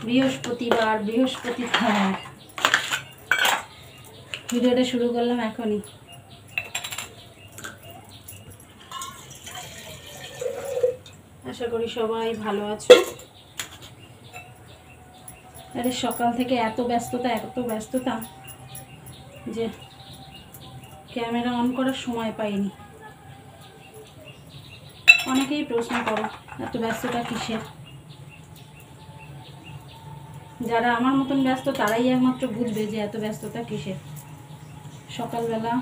বৃহস্পতিবার ভিডিওটা শুরু করলাম এখনই। আশা করি সবাই ভালো আছো। আরে সকাল থেকে এত ব্যস্ততা যে ক্যামেরা অন করার সময় পাইনি। অনেকেই প্রশ্ন করো এত ব্যস্ততা কিসের। যারা আমার মতন ব্যস্ত তারাই একমাত্র বুঝবে যে এত ব্যস্ততা কিসের। সকালবেলা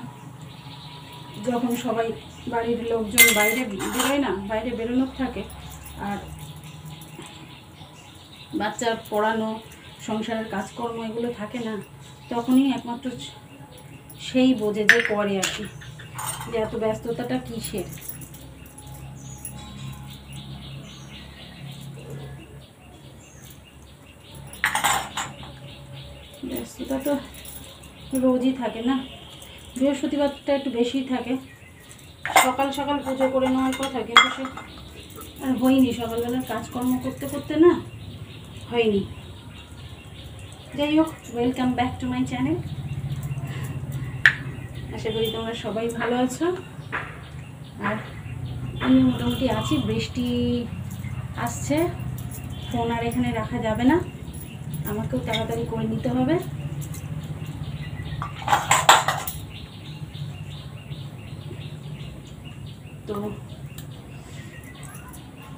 যখন সবাই বাড়ির লোকজন বাইরে বেরোয় না, বাইরে বেরোনোর থাকে, আর বাচ্চার পড়ানো, সংসারের কাজকর্ম এগুলো থাকে না, তখনই একমাত্র সেই বোঝে যে পরে আর কি, যে এত ব্যস্ততাটা কিসের। ব্যস্ততা তো রোজই থাকে না, বৃহস্পতিবারটা একটু বেশি থাকে। সকাল সকাল পুজো করে নেওয়ার কথা, কিন্তু সে আর হয়নি, সকালবেলার কাজকর্ম করতে করতে না হয়নি। যাই হোক, welcome back to my channel. আশা করি তোমরা সবাই ভালো আছো। আর আমি মোটামুটি আছি। বৃষ্টি আসছে, ফোন আর এখানে রাখা যাবে না, আমাকেও তাড়াতাড়ি করে নিতে হবে। তো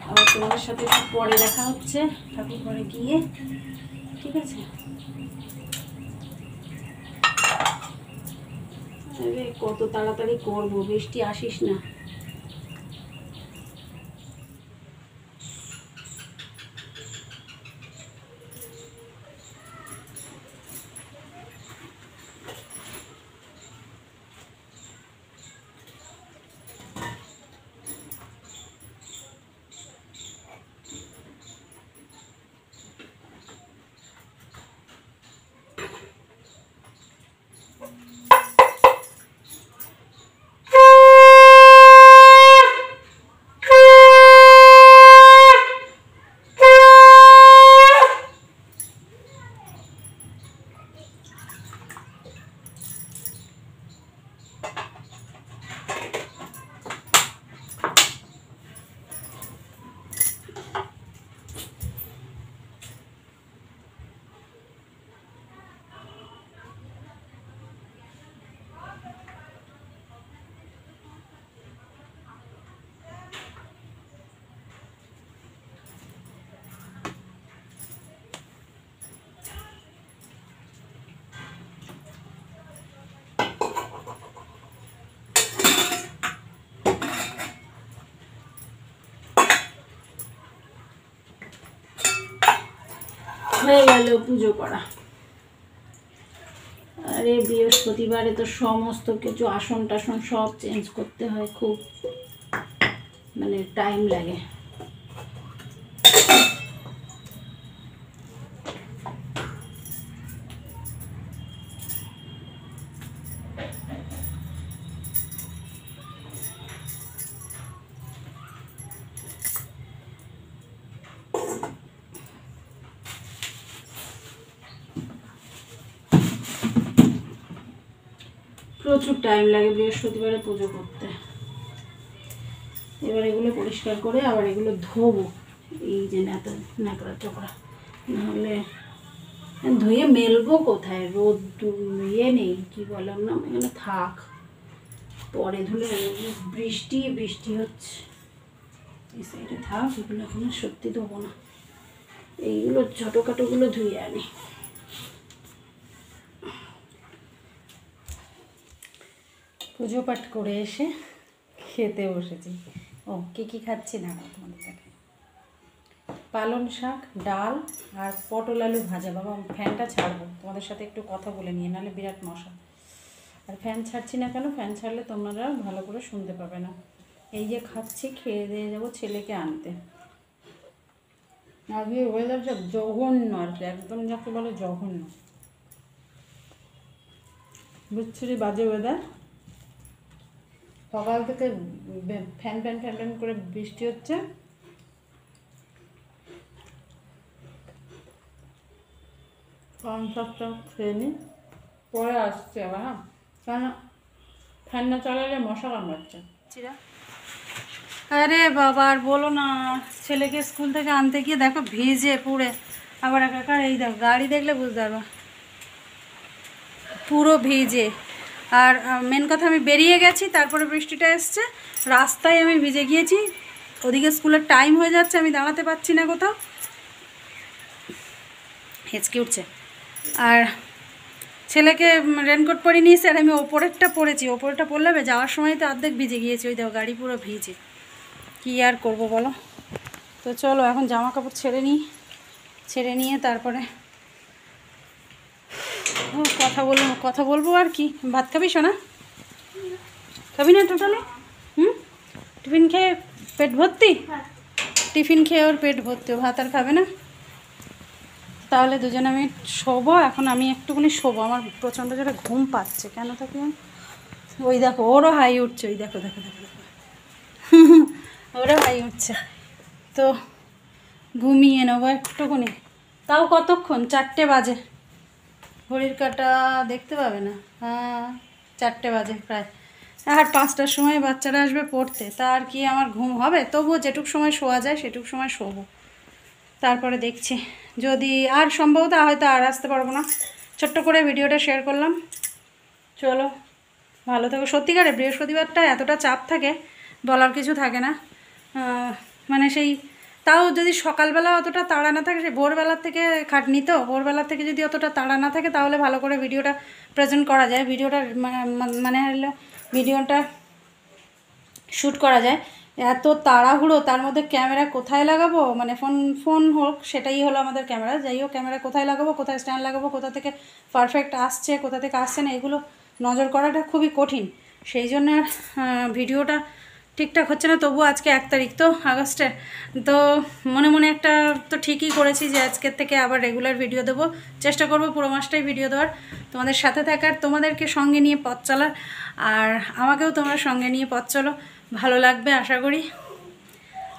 আবার তোমাদের সাথে একটু পরে দেখা হচ্ছে ঠাকুর ঘরে গিয়ে, ঠিক আছে? আরে কত তাড়াতাড়ি করবো, বৃষ্টি আসিস না। হয়ে গেল পুজো করা। আরে বৃহস্পতিবারে তো সমস্ত কিছু আসন টাসন সব চেঞ্জ করতে হয়, খুব মানে টাইম লাগে। প্রচুর টাইম লাগে বৃহস্পতিবারে পুজো করতে। এবার এগুলো পরিষ্কার করে আবার এগুলো ধোবো, এই যে ন্যাকড়া চোকড়া, নাহলে ধুয়ে মেলবো কোথায়, রোদ ইয়ে নেই, কি বললাম না, এখানে থাক, পরে ধুলে বৃষ্টি হচ্ছে, এই সাইডে থাক, এগুলো এখন সত্যি ধোবো না, এইগুলো ছোটোখাটোগুলো ধুয়ে আনি। পুজো পাঠ করে এসে খেতে বসেছি। ও কী খাচ্ছি না তোমাদের দেখে, পালং শাক, ডাল আর পটল আলু ভাজা। বাবা ফ্যানটা ছাড়বো, তোমাদের সাথে একটু কথা বলে নিয়ে, নাহলে বিরাট মশা। আর ফ্যান ছাড়ছি না কেন, ফ্যান ছাড়লে তোমরা ভালো করে শুনতে পাবে না। এই যে খাচ্ছি, খেয়ে দিয়ে যাবো ছেলেকে আনতে। আজকে ওয়েদারটা জঘন্য আর কি, একদম যাকে বলে জঘন্য, বুঝছি বাজে ওয়েদার। সকাল থেকে ফ্যান ফ্যান ফ্যান ফ্যান করে বৃষ্টি হচ্ছে, পালং শাকটা খেয়ে নিই, পরে আসছি আবার। হ্যাঁ, কেন ফ্যান না চালালে মশা কামড়াচ্ছে। আরে বাবা আর বলো না, ছেলেকে স্কুল থেকে আনতে গিয়ে দেখো ভিজে পুড়ে আবার একাকার। এই দেখো গাড়ি দেখলে বুঝতে পারবা, পুরো ভিজে। আর মেন কথা আমি বেরিয়ে গেছি, তারপরে বৃষ্টিটা এসছে, রাস্তায় আমি ভিজে গিয়েছি। ওদিকে স্কুলের টাইম হয়ে যাচ্ছে, আমি দাঁড়াতে পারছি না কোথাও, হেঁচকে উঠছে। আর ছেলেকে রেনকোট পরে নিয়েছে, আর আমি ওপরেরটা পরেছি। ওপরেরটা পরলে যাওয়ার সময় তো অর্ধেক ভিজে গিয়েছি। ওই দেখো গাড়ি পুরো ভিজে, কী আর করবো বলো। তো চলো এখন জামা কাপড় ছেড়ে নিই, ছেড়ে নিয়ে তারপরে কথা বলবো আর কি। ভাত খাবি শোনা? খাবি না টোটালি? টিফিন খেয়ে পেট ভর্তি? টিফিন খেয়ে ওর পেট ভর্তি, ভাত আর খাবে না। তাহলে দুজনে আমি শোবো এখন, আমি একটুখানি শোবো, আমার প্রচণ্ড জোরে ঘুম পাচ্ছে। কেন থাকি ওই দেখো ওরও হাই উঠছে, ওই দেখো দেখো দেখো দেখো ওরও হাই উঠছে। তো ঘুমিয়ে নেবো একটুখানি, তাও কতক্ষণ, 4টে বাজে। ঘড়ির কাঁটা দেখতে পাবে না, হ্যাঁ 4টে বাজে প্রায়। আর 5টার সময় বাচ্চারা আসবে পড়তে, তা আর কি আমার ঘুম হবে? তবুও যেটুক সময় শোয়া যায় সেটুক সময় শোবো, তারপরে দেখছি। যদি আর সম্ভবত হয়তো আর আসতে পারবো না। ছোট্ট করে ভিডিওটা শেয়ার করলাম। চলো ভালো থেকো। সত্যিকারে বৃহস্পতিবারটা এতটা চাপ থাকে, বলার কিছু থাকে না। মানে সেই, তাও যদি সকালবেলা অতটা তাড়া না থাকে, সে ভোরবেলার থেকে খাটনি, তো ভোরবেলার থেকে যদি অতটা তাড়া না থাকে তাহলে ভালো করে ভিডিওটা প্রেজেন্ট করা যায়, মানে হলো ভিডিওটা শ্যুট করা যায়। এত তাড়াহুড়ো, তার মধ্যে ক্যামেরা কোথায় লাগাবো, মানে ফোন হোক, সেটাই হলো আমাদের ক্যামেরা। যাই হোক, ক্যামেরা কোথায় লাগাবো, কোথায় স্ট্যান্ড লাগাবো, কোথা থেকে পারফেক্ট আসছে, কোথা থেকে আসছে না, এগুলো নজর করাটা খুবই কঠিন। সেই জন্য আর ভিডিওটা ঠিকঠাক হচ্ছে না। তবুও আজকে 1 তারিখ তো আগস্টের, তো মনে মনে একটা তো ঠিকই করেছি যে আজকের থেকে আবার রেগুলার ভিডিও দেবো। চেষ্টা করবো পুরো মাসটাই ভিডিও দেওয়ার, তোমাদের সাথে থাকার, তোমাদেরকে সঙ্গে নিয়ে পথ চলার, আর আমাকেও তোমরা সঙ্গে নিয়ে পথ চলো, ভালো লাগবে আশা করি।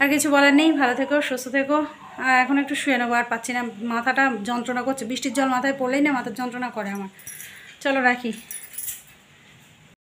আর কিছু বলার নেই, ভালো থেকো, সুস্থ থেকো। আর এখন একটু শুয়ে নেবো, আর পাচ্ছি না, মাথাটা যন্ত্রণা করছে। বৃষ্টির জল মাথায় পড়লেই না মাথার যন্ত্রণা করে আমার। চলো রাখি।